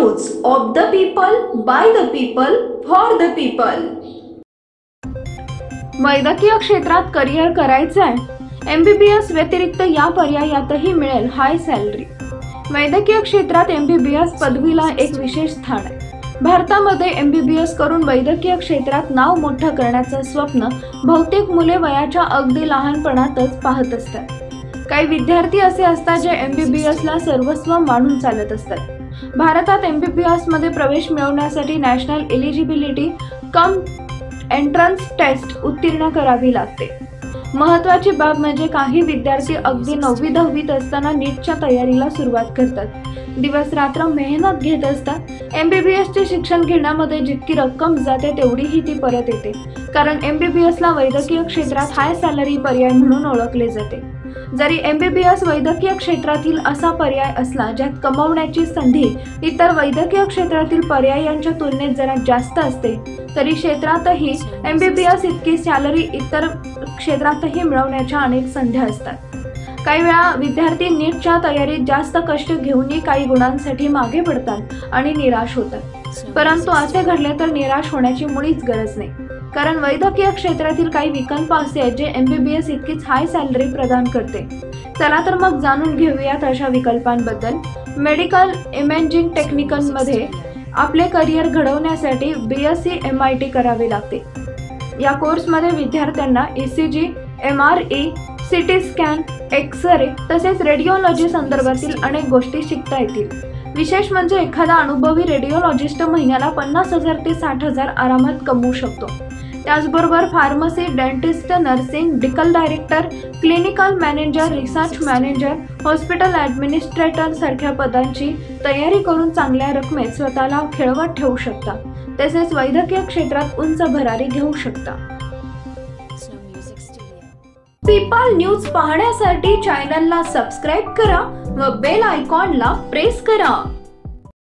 News of the people, by the people, for the people. वैद्यकीय क्षेत्रात career करायचं आहे? MBBS व्यतिरिक्त या पर्यायातही मिळेल हाय सॅलरी। वैद्यकीय क्षेत्रात MBBS पदवीला एक विशेष स्थान आहे। भारतामध्ये MBBS करून वैद्यकीय क्षेत्रात नाव मोठं करण्याचं स्वप्न बहुतेक मुले वयाच्या अगदी लहानपणातच पाहत असतात। काही विद्यार्थी असे असतात जे MBBS ला सर्वस्व मानून चालत असतात। भारतात MBBS मध्ये प्रवेश मिळवण्यासाठी national eligibility cum entrance test उत्तीर्ण करावी लागते। महत्त्वाची बाब म्हणजे काही विद्यार्थी अगदी 9वी-10वीत असताना नीटच्या तयारीला सुरुवात करतात। दिवस रात्र मेहनत घेत असतात। MBBS चे शिक्षण घेण्यामध्ये जितकी रक्कम जाते तेवढीही ती परत येते, कारण MBBS ला वैद्यकीय क्षेत्रात हाय सॅलरी पर्याय म्हणून ओळखले जाते। जरी MBBS वैद्यकीय क्षेत्रातील असा पर्याय असला ज्यात कमवण्याची संधी इतर वैद्यकीय क्षेत्रातील पर्यायांच्या तुलनेत जरा जास्त असते, तरी क्षेत्रातही MBBS इतकी सॅलरी इतर क्षेत्रातही मिळवण्याच्या अनेक संधी असतात। काही वेळा विद्यार्थी नीटच्या तयारीत जास्त कष्ट घेऊनही काही गुणांसाठी मागे पडतात आणि निराश होतात। परंतु असे घडले तर निराश होण्याची मुळीच गरज नाही, कारण वैद्यकीय क्षेत्रातील काही विकल्प असे आहेत जे MBBS इतकीच हाय सॅलरी प्रदान करते। चला तर मग जाणून घेऊयात अशा विकल्पांबद्दल। मेडिकल इमेजिंग टेक्निकल मध्ये आपले करिअर घडवण्यासाठी BSc MIT करावे लागते। या कोर्समध्ये विद्यार्थ्यांना ECG, MRE, CT scan, X-ray तसेच रेडिओलॉजी संदर्भातील अनेक गोष्टी शिकता येतील। विशेष म्हणजे एखादा अनुभवी रेडिओलॉजिस्ट महिन्याला 50,000 ते 60,000 आरामात कमवू शकतो। त्याचबरोबर pharmacy, dentist, nursing, medical director, clinical manager, research manager, hospital administrator सारख्या पदांची तयारी करून चांगल्या रकमेत स्वतःला खेळवत ठेवू शकता। तसेच वैद्यकीय क्षेत्रात उंच भरारी घेऊ शकता। पीपल न्यूज पाहण्यासाठी चॅनलला सबस्क्राइब करा व बेल आयकॉनला प्रेस करा।